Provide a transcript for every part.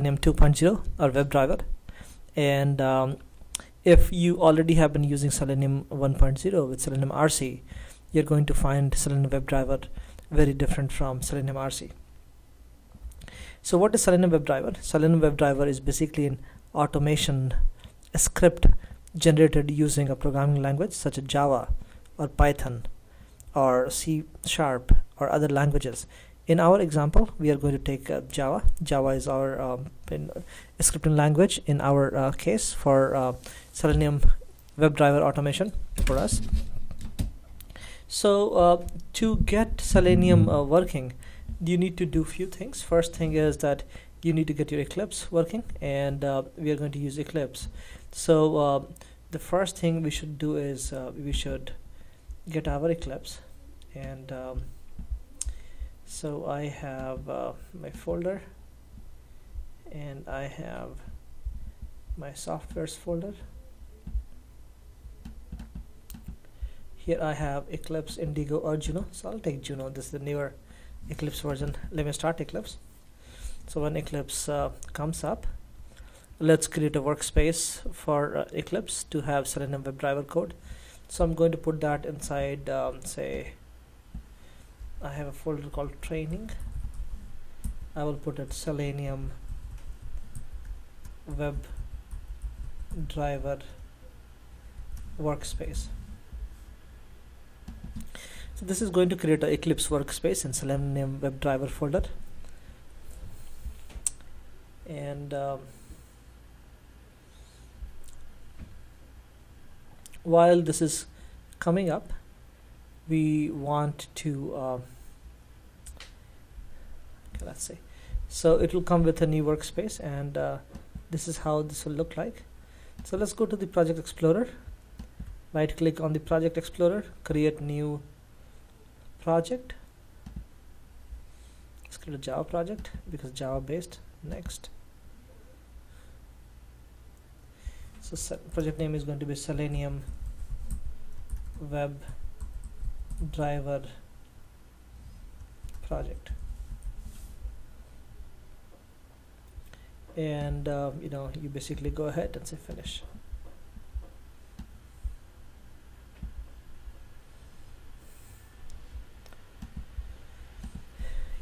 Selenium 2.0 or WebDriver, and if you already have been using Selenium 1.0 with Selenium RC, you're going to find Selenium WebDriver very different from Selenium RC. So what is Selenium WebDriver? Selenium WebDriver is basically an automation, a script generated using a programming language such as Java or Python or C# or other languages. In our example, we are going to take Java. Java is our scripting language in our case for Selenium WebDriver automation for us. So to get Selenium working, you need to do few things. First thing is that you need to get your Eclipse working, and we are going to use Eclipse. So the first thing we should do is we should get our Eclipse, and so I have my folder, and I have my softwares folder. Here I have Eclipse, Indigo, or Juno. So I'll take Juno. This is the newer Eclipse version. Let me start Eclipse. So when Eclipse comes up, let's create a workspace for Eclipse to have Selenium WebDriver code. So I'm going to put that inside, say, I have a folder called training. I will put it Selenium WebDriver workspace. So this is going to create an Eclipse workspace in Selenium WebDriver folder, and while this is coming up, we want to okay, let's see. So it will come with a new workspace, and this is how this will look like. So let's go to the Project Explorer, right click on the Project Explorer, create new project. Let's create a Java project because Java based. Next. So project name is going to be Selenium WebDriver project, and you basically go ahead and say finish.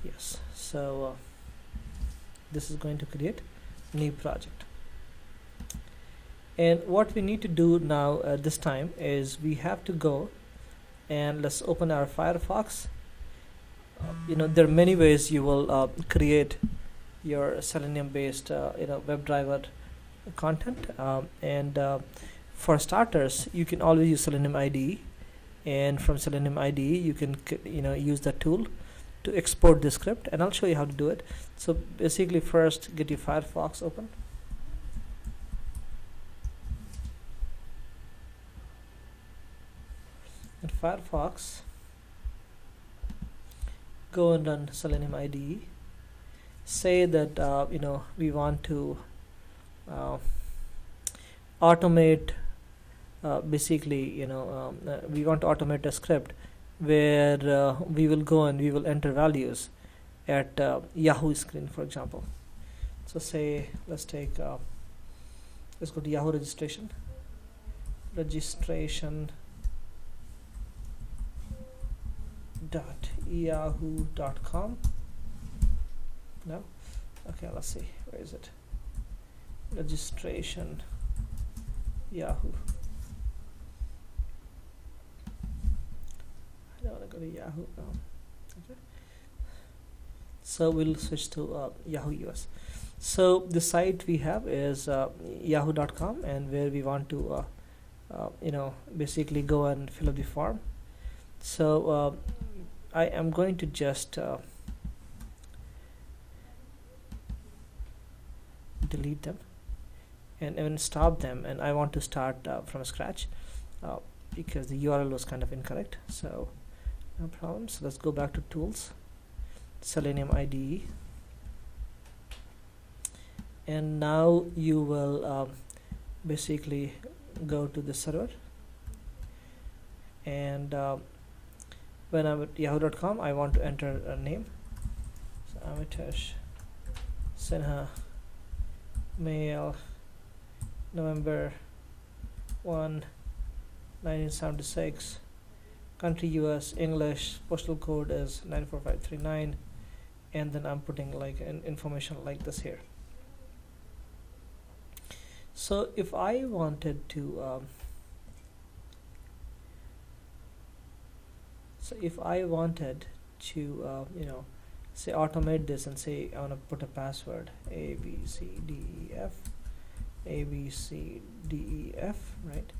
Yes, so this is going to create new project, and what we need to do now this time is we have to go and let's open our Firefox. There are many ways you will create your Selenium based WebDriver content, and for starters you can always use Selenium IDE, and from Selenium IDE you can use the tool to export the script, and I'll show you how to do it. So basically, first get your Firefox open, and Firefox, go and run Selenium IDE. Say that we want to automate basically we want to automate a script where we will go and we will enter values at Yahoo screen, for example. So say let's go to Yahoo registration .yahoo.com. No, okay, let's see, where is it? Registration Yahoo. I don't want to go to Yahoo now. Okay, so we'll switch to Yahoo US. So the site we have is yahoo.com, and where we want to basically go and fill up the form. So I am going to just delete them and stop them, and I want to start from scratch because the URL was kind of incorrect. So no problem. So let's go back to tools, Selenium IDE, and now you will basically go to the server, and when I'm at yahoo.com, I want to enter a name. So Amitesh Sinha mail November 1 1976, country US, English, postal code is 94539, and then I'm putting like an information like this here. So if I wanted to you know, say automate this and say I want to put a password ABCDEF, right?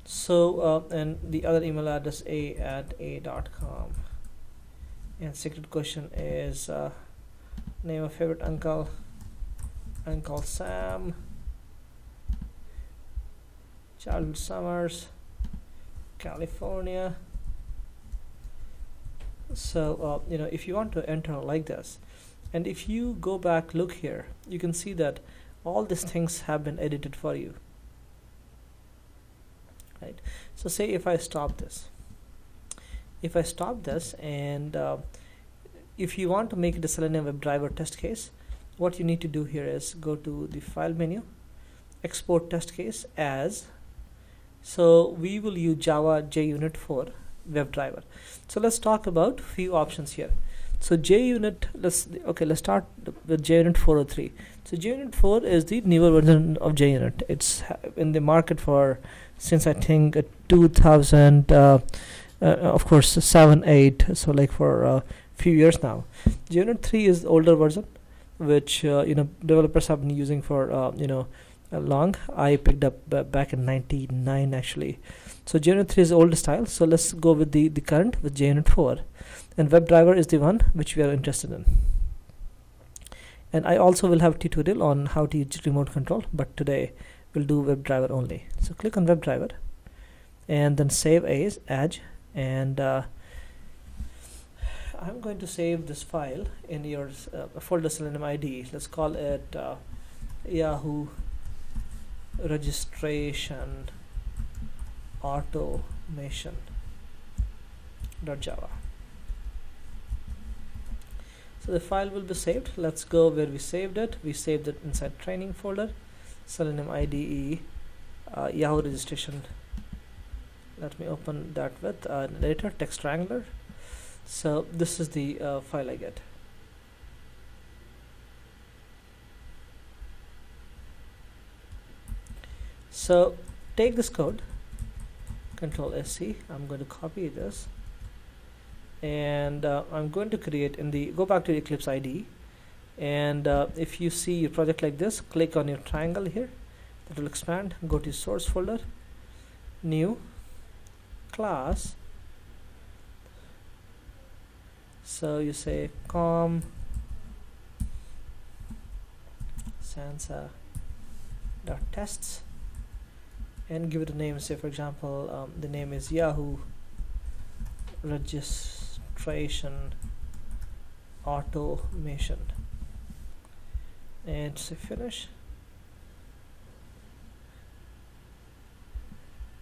So and the other email address a@a.com, and secret question is name of favorite uncle, Uncle Sam, childhood summers, California. So you know, if you want to enter like this, and if you go back, look here, you can see that all these things have been edited for you, right? So say if I stop this, and if you want to make it a Selenium WebDriver test case, what you need to do here is go to the file menu, export test case as, so we will use Java JUnit for WebDriver. So let's talk about few options here. So JUnit, let's start with JUnit 403. So JUnit 4 is the newer version of JUnit. It's in the market for since I think 2000, of course 7, 8, so like for a few years now. JUnit 3 is the older version, which you know, developers have been using for you know, long. I picked up back in 99 actually. So JUnit 3 is the old style, so let's go with the current with JUnit 4, and WebDriver is the one which we are interested in. And I also will have a tutorial on how to use remote control, but today we'll do WebDriver only. So click on WebDriver and then save as, and I'm going to save this file in your folder Selenium ID. Let's call it Yahoo registration automation.java. So the file will be saved. Let's go where we saved it. We saved it inside training folder, Selenium IDE, Yahoo registration. Let me open that with an editor, text wrangler. So this is the file I get. So take this code, Control SC. I'm going to copy this, and I'm going to create in the, go back to the Eclipse IDE, and if you see your project like this, click on your triangle here, that will expand. Go to source folder, new class. So you say com Sansa dot tests, and give it a name. Say for example the name is Yahoo registration automation, and say finish,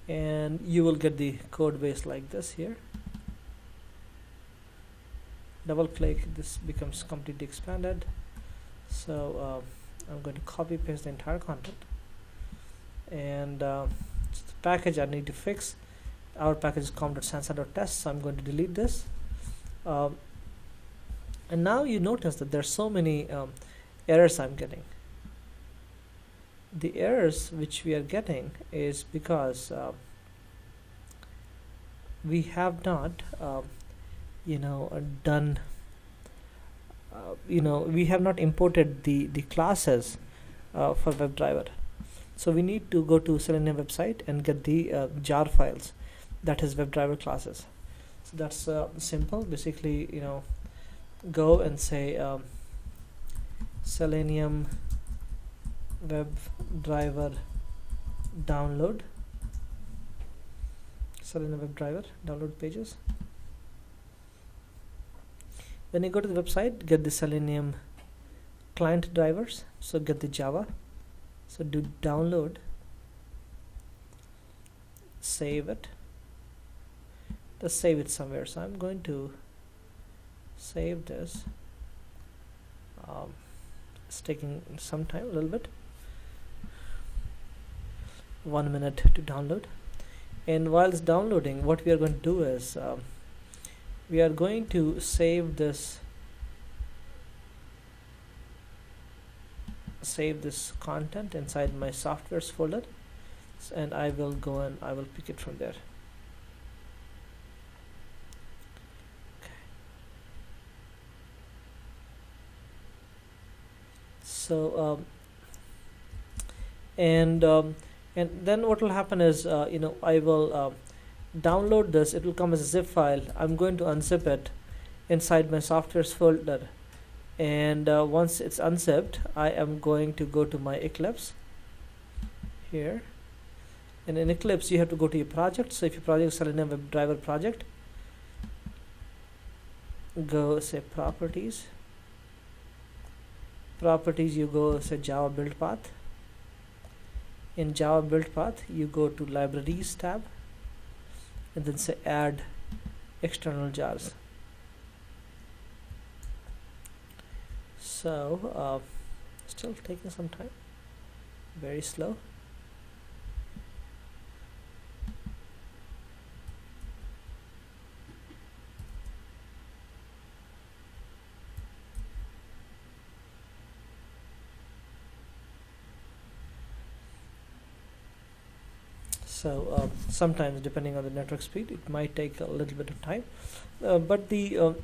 and you will get the code base like this here. Double click, this becomes completely expanded. So I'm going to copy paste the entire content, and the package I need to fix, our package is com.sansa.test, so I'm going to delete this. And now you notice that there's so many errors I'm getting. The errors which we are getting is because we have not done we have not imported the classes for WebDriver. So we need to go to Selenium website and get the jar files that is WebDriver classes. So that's simple. Basically, go and say Selenium WebDriver download, Selenium WebDriver download pages. When you go to the website, get the Selenium client drivers, so get the Java, so do download, save it, just save it somewhere. So I'm going to save this. It's taking some time, a little bit. 1 minute to download. And while it's downloading, what we are going to do is we are going to save this content inside my softwares folder, and I will go and I will pick it from there. So and then what will happen is I will download this. It will come as a zip file. I'm going to unzip it inside my softwares folder, and once it's unzipped, I am going to go to my Eclipse here, and in Eclipse you have to go to your project. So if your project is Selenium Webdriver project, go say properties, you go say Java build path. In Java build path you go to libraries tab, and then say add external jars. So still taking some time, very slow. So sometimes, depending on the network speed, it might take a little bit of time, but the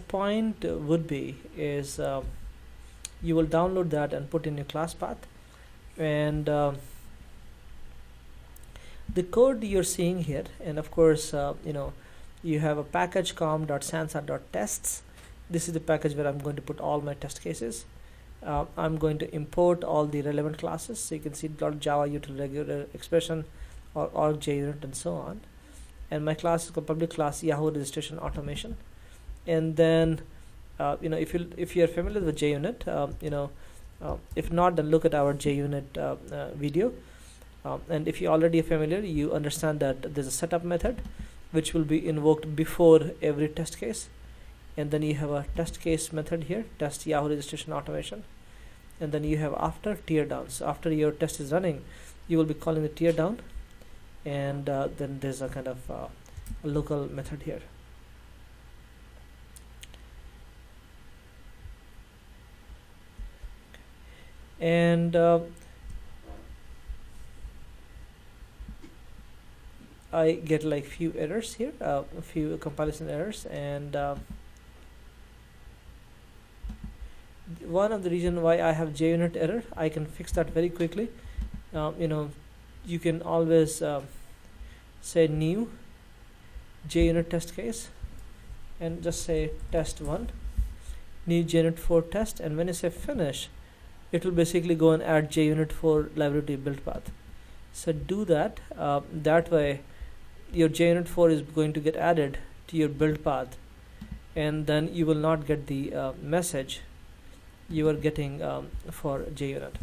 point would be is you will download that and put in your class path, and the code you're seeing here, and of course you have a package com.sansa.tests. This is the package where I'm going to put all my test cases. I'm going to import all the relevant classes, so you can see .java util regular expression or org JUnit and so on, and my class is called public class Yahoo registration automation. And then if you're familiar with JUnit, if not, then look at our JUnit video, and if you already are familiar, you understand that there's a setup method which will be invoked before every test case, and then you have a test case method here, test Yahoo registration automation, and then you have after tear down. So after your test is running, you will be calling the tear down, and then there's a kind of a local method here. And I get like few errors here, a few compilation errors, and one of the reason why I have JUnit error, I can fix that very quickly. You can always say new JUnit test case and just say test1 new JUnit 4 test, and when you say finish, it will basically go and add JUnit 4 library build path. So do that. That way your JUnit 4 is going to get added to your build path, and then you will not get the message you are getting for JUnit.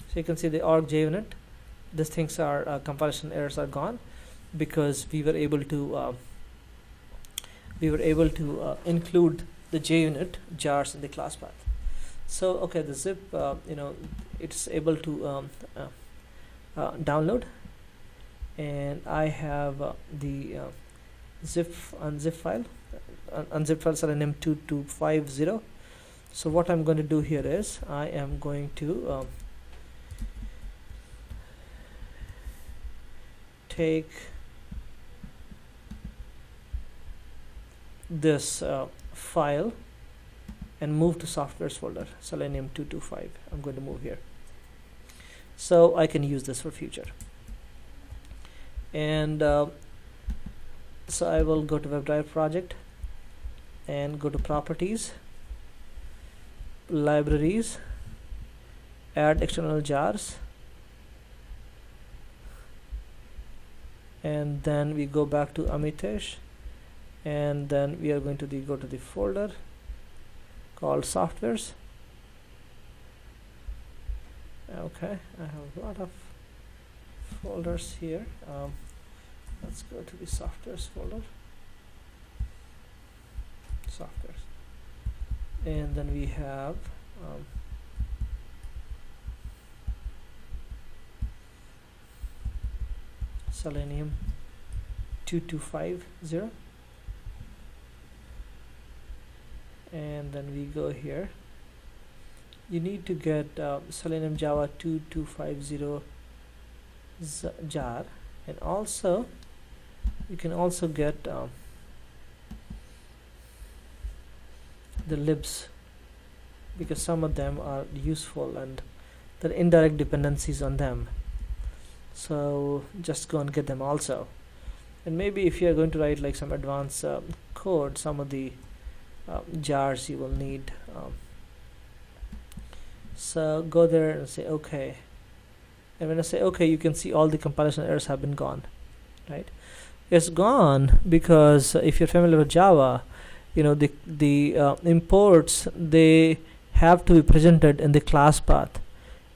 So you can see the org JUnit, these things are compilation errors are gone, because we were able to include the JUnit jars in the class path. So okay, the zip it's able to download, and I have the unzip file Selenium 2250. So what I'm going to do here is I am going to take this file and move to softwares folder, Selenium 225. I'm going to move here so I can use this for future. And so I will go to WebDriver project and go to properties, libraries, add external jars, and then we go back to Amitesh, and then we are going to go to the folder called softwares. Okay, I have a lot of folders here. Let's go to the softwares folder, softwares, and then we have Selenium 2250, and then we go here. You need to get Selenium Java 2250 jar, and also you can also get the libs, because some of them are useful and there are indirect dependencies on them, so just go and get them also. And maybe if you are going to write like some advanced code, some of the jars you will need. So go there and say OK, and when I say OK, you can see all the compilation errors have been gone, right? It's gone because if you're familiar with Java, you know, the imports, they have to be presented in the class path,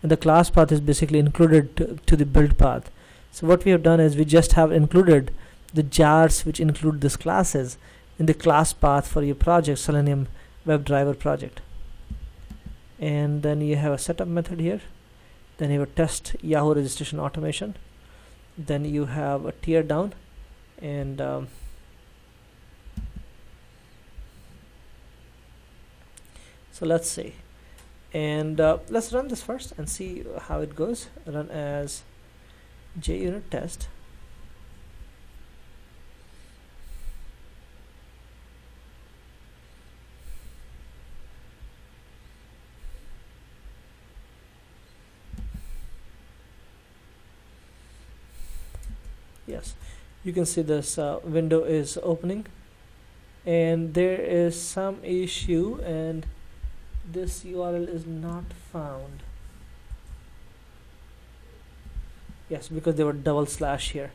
and the class path is basically included to the build path. So what we have done is we just have included the jars which include these classes in the class path for your project, Selenium Webdriver project. And then you have a setup method here, then you have a test Yahoo registration automation, then you have a tear down, and so let's see, and let's run this first and see how it goes. Run as JUnit test. Yes, you can see this window is opening, and there is some issue, and this URL is not found. Yes, because there were double slash here,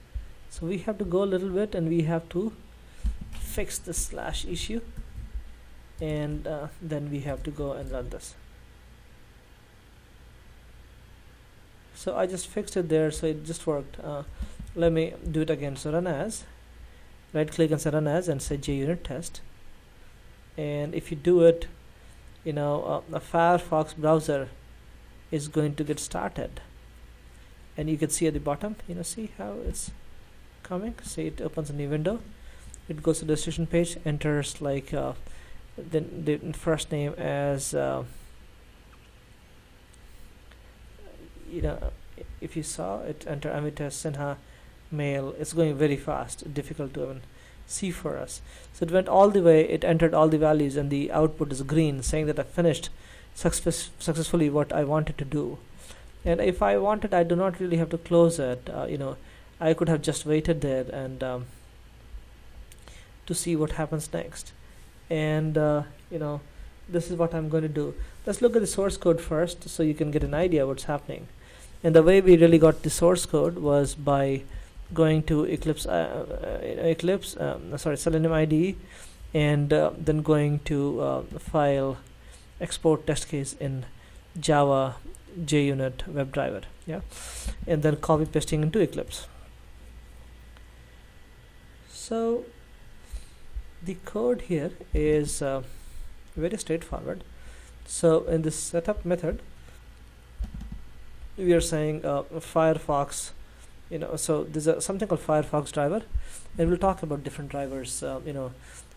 so we have to go a little bit and we have to fix the slash issue, and then we have to go and run this. So I just fixed it there, so it just worked. Let me do it again. So run as, right click and say run as, and say JUnit test, and if you do it, you know, a Firefox browser is going to get started, and you can see at the bottom, you know, see how it's coming. See, it opens a new window, it goes to the destination page, enters like the first name as you know, if you saw it, enter Amita Sinha mail. It's going very fast, difficult to even see for us. So it went all the way, it entered all the values, and the output is green, saying that I finished successfully what I wanted to do. And if I wanted, I do not really have to close it. You know, I could have just waited there and to see what happens next. And you know, this is what I'm going to do. Let's look at the source code first, so you can get an idea what's happening. And the way we really got the source code was by going to Eclipse, Selenium IDE, and then going to file, export test case in Java JUnit WebDriver, yeah, and then copy pasting into Eclipse. So the code here is very straightforward. So in this setup method, we are saying Firefox, you know, so there's something called Firefox driver, and we'll talk about different drivers. You know,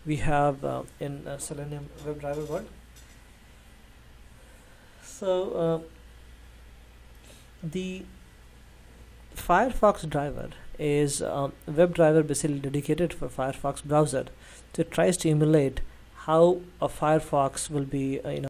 we have in Selenium WebDriver world. So the Firefox driver is a WebDriver basically dedicated for Firefox browser. So it tries to emulate how a Firefox will be, you know,